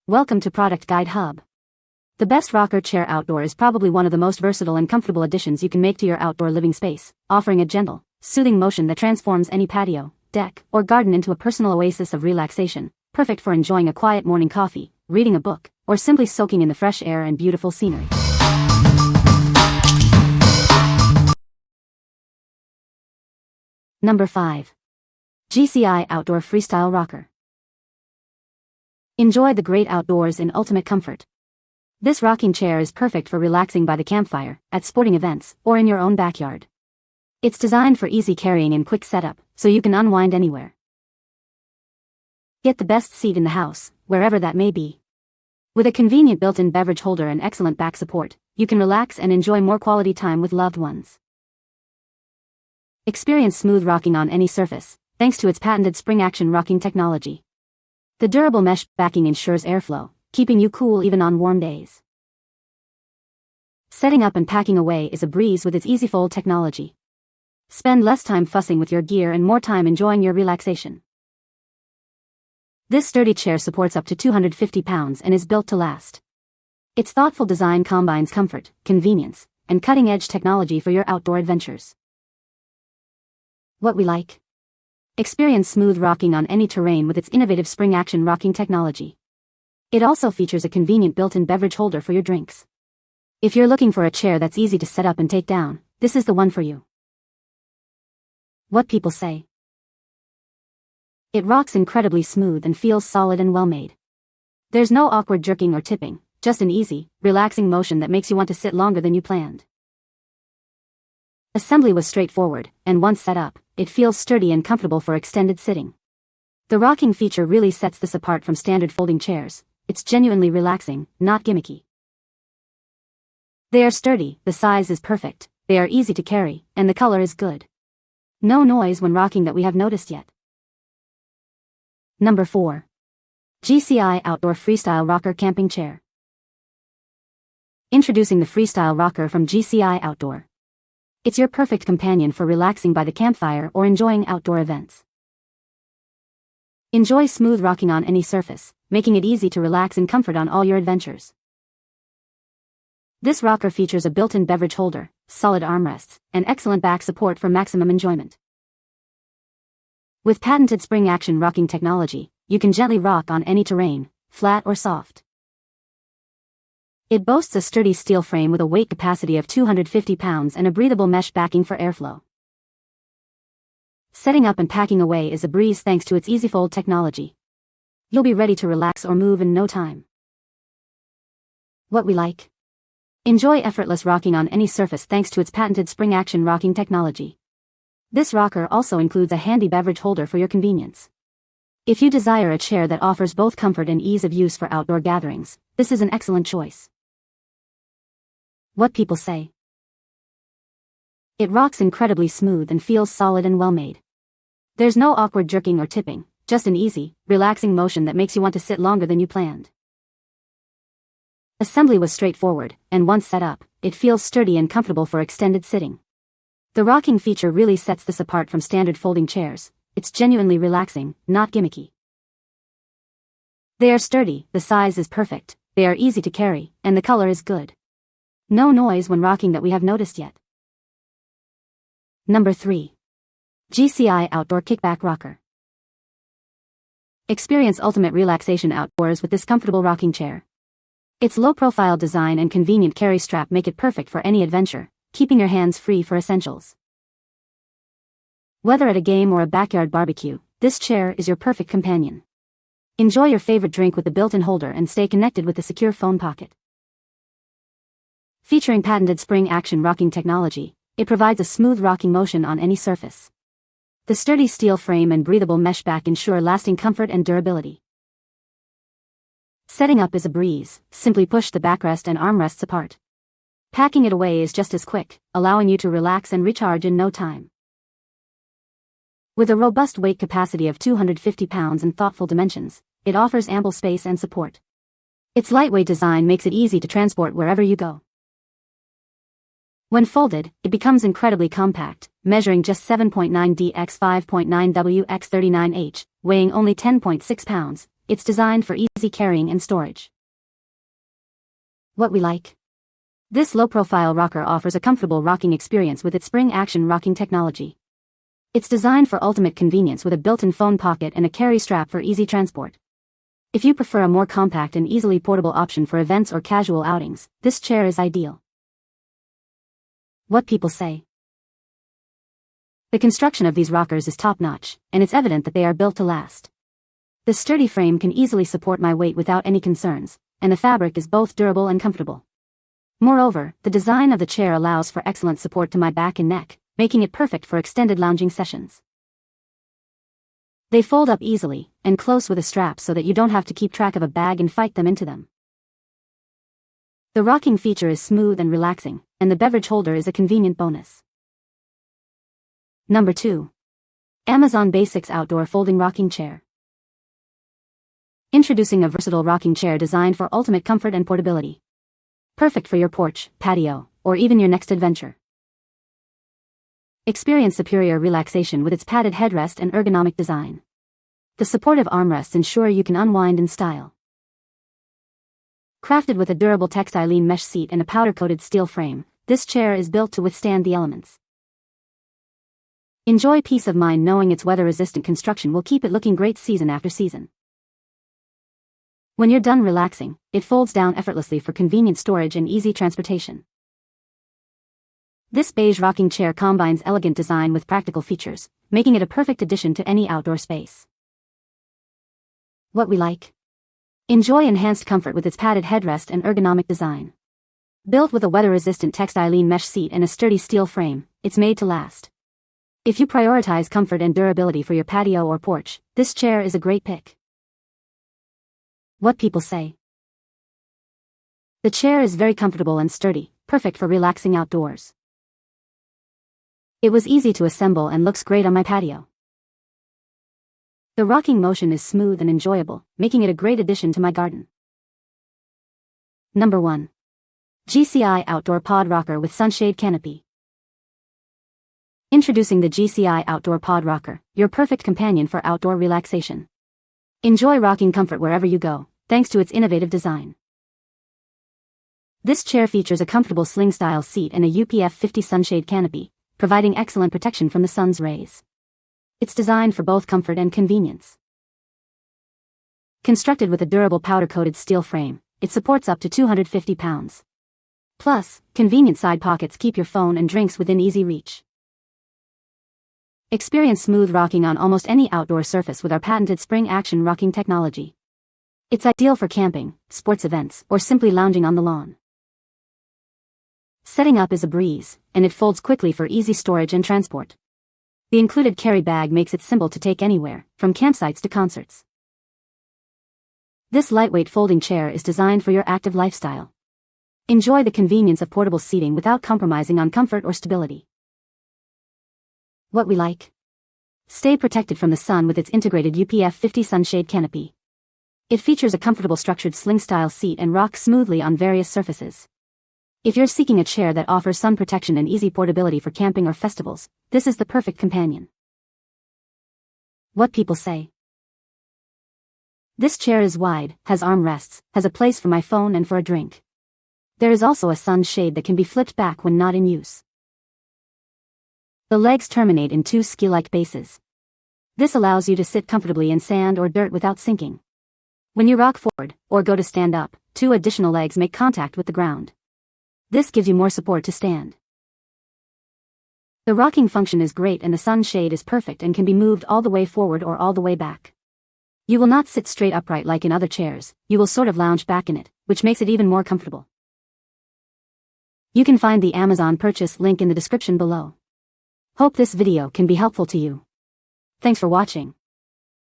Welcome to Product Guide Hub. The best rocker chair outdoor is probably one of the most versatile and comfortable additions you can make to your outdoor living space, offering a gentle, soothing motion that transforms any patio, deck, or garden into a personal oasis of relaxation, perfect for enjoying a quiet morning coffee, reading a book, or simply soaking in the fresh air and beautiful scenery. Number 5. GCI Outdoor Freestyle Rocker. Enjoy the great outdoors in ultimate comfort. This rocking chair is perfect for relaxing by the campfire, at sporting events, or in your own backyard. It's designed for easy carrying and quick setup, so you can unwind anywhere. Get the best seat in the house, wherever that may be. With a convenient built-in beverage holder and excellent back support, you can relax and enjoy more quality time with loved ones. Experience smooth rocking on any surface, thanks to its patented spring-action rocking technology. The durable mesh backing ensures airflow, keeping you cool even on warm days. Setting up and packing away is a breeze with its EasyFold technology. Spend less time fussing with your gear and more time enjoying your relaxation. This sturdy chair supports up to 250 pounds and is built to last. Its thoughtful design combines comfort, convenience, and cutting-edge technology for your outdoor adventures. What we like? Experience smooth rocking on any terrain with its innovative spring-action rocking technology. It also features a convenient built-in beverage holder for your drinks. If you're looking for a chair that's easy to set up and take down, this is the one for you. What people say. It rocks incredibly smooth and feels solid and well-made. There's no awkward jerking or tipping, just an easy, relaxing motion that makes you want to sit longer than you planned. Assembly was straightforward, and once set up, it feels sturdy and comfortable for extended sitting. The rocking feature really sets this apart from standard folding chairs. It's genuinely relaxing, not gimmicky. They are sturdy, the size is perfect, they are easy to carry, and the color is good. No noise when rocking that we have noticed yet. Number 4. GCI Outdoor Freestyle Rocker Camping Chair. Introducing the Freestyle Rocker from GCI Outdoor. It's your perfect companion for relaxing by the campfire or enjoying outdoor events. Enjoy smooth rocking on any surface, making it easy to relax in comfort on all your adventures. This rocker features a built-in beverage holder, solid armrests, and excellent back support for maximum enjoyment. With patented spring-action rocking technology, you can gently rock on any terrain, flat or soft. It boasts a sturdy steel frame with a weight capacity of 250 pounds and a breathable mesh backing for airflow. Setting up and packing away is a breeze thanks to its EasyFold technology. You'll be ready to relax or move in no time. What we like? Enjoy effortless rocking on any surface thanks to its patented spring-action rocking technology. This rocker also includes a handy beverage holder for your convenience. If you desire a chair that offers both comfort and ease of use for outdoor gatherings, this is an excellent choice. What people say. It rocks incredibly smooth and feels solid and well-made. There's no awkward jerking or tipping, just an easy, relaxing motion that makes you want to sit longer than you planned. Assembly was straightforward, and once set up, it feels sturdy and comfortable for extended sitting. The rocking feature really sets this apart from standard folding chairs. It's genuinely relaxing, not gimmicky. They are sturdy, the size is perfect, they are easy to carry, and the color is good. No noise when rocking that we have noticed yet. Number 3. GCI Outdoor Kickback Rocker. Experience ultimate relaxation outdoors with this comfortable rocking chair. Its low-profile design and convenient carry strap make it perfect for any adventure, keeping your hands free for essentials. Whether at a game or a backyard barbecue, this chair is your perfect companion. Enjoy your favorite drink with the built-in holder and stay connected with the secure phone pocket. Featuring patented spring-action rocking technology, it provides a smooth rocking motion on any surface. The sturdy steel frame and breathable mesh back ensure lasting comfort and durability. Setting up is a breeze, simply push the backrest and armrests apart. Packing it away is just as quick, allowing you to relax and recharge in no time. With a robust weight capacity of 250 pounds and thoughtful dimensions, it offers ample space and support. Its lightweight design makes it easy to transport wherever you go. When folded, it becomes incredibly compact, measuring just 7.9 d x 5.9 w x 39 h, weighing only 10.6 pounds. it's designed for easy carrying and storage. What we like. This low-profile rocker offers a comfortable rocking experience with its spring-action rocking technology. It's designed for ultimate convenience with a built-in phone pocket and a carry strap for easy transport. If you prefer a more compact and easily portable option for events or casual outings, this chair is ideal. What people say. The construction of these rockers is top-notch, and it's evident that they are built to last. The sturdy frame can easily support my weight without any concerns, and the fabric is both durable and comfortable. Moreover, the design of the chair allows for excellent support to my back and neck, making it perfect for extended lounging sessions. They fold up easily and close with a strap so that you don't have to keep track of a bag and fight them into them. The rocking feature is smooth and relaxing, and the beverage holder is a convenient bonus. Number 2. Amazon Basics Outdoor Folding Rocking Chair. Introducing a versatile rocking chair designed for ultimate comfort and portability. Perfect for your porch, patio, or even your next adventure. Experience superior relaxation with its padded headrest and ergonomic design. The supportive armrests ensure you can unwind in style. Crafted with a durable textile mesh seat and a powder-coated steel frame, this chair is built to withstand the elements. Enjoy peace of mind knowing its weather-resistant construction will keep it looking great season after season. When you're done relaxing, it folds down effortlessly for convenient storage and easy transportation. This beige rocking chair combines elegant design with practical features, making it a perfect addition to any outdoor space. What we like. Enjoy enhanced comfort with its padded headrest and ergonomic design. Built with a weather-resistant textile mesh seat and a sturdy steel frame, it's made to last. If you prioritize comfort and durability for your patio or porch, this chair is a great pick. What people say. The chair is very comfortable and sturdy, perfect for relaxing outdoors. It was easy to assemble and looks great on my patio. The rocking motion is smooth and enjoyable, making it a great addition to my garden. Number 1. GCI Outdoor Pod Rocker with SunShade Canopy. Introducing the GCI Outdoor Pod Rocker, your perfect companion for outdoor relaxation. Enjoy rocking comfort wherever you go, thanks to its innovative design. This chair features a comfortable sling-style seat and a UPF 50 sunshade canopy, providing excellent protection from the sun's rays. It's designed for both comfort and convenience. Constructed with a durable powder-coated steel frame, it supports up to 250 pounds. Plus, convenient side pockets keep your phone and drinks within easy reach. Experience smooth rocking on almost any outdoor surface with our patented spring-action rocking technology. It's ideal for camping, sports events, or simply lounging on the lawn. Setting up is a breeze, and it folds quickly for easy storage and transport. The included carry bag makes it simple to take anywhere, from campsites to concerts. This lightweight folding chair is designed for your active lifestyle. Enjoy the convenience of portable seating without compromising on comfort or stability. What we like. Stay protected from the sun with its integrated UPF 50 sunshade canopy. It features a comfortable structured sling-style seat and rocks smoothly on various surfaces. If you're seeking a chair that offers sun protection and easy portability for camping or festivals, this is the perfect companion. What people say. This chair is wide, has armrests, has a place for my phone and for a drink. There is also a sun shade that can be flipped back when not in use. The legs terminate in 2 ski-like bases. This allows you to sit comfortably in sand or dirt without sinking. When you rock forward, or go to stand up, 2 additional legs make contact with the ground. This gives you more support to stand. The rocking function is great and the sun shade is perfect and can be moved all the way forward or all the way back. You will not sit straight upright like in other chairs, you will sort of lounge back in it, which makes it even more comfortable. You can find the Amazon purchase link in the description below. Hope this video can be helpful to you. Thanks for watching.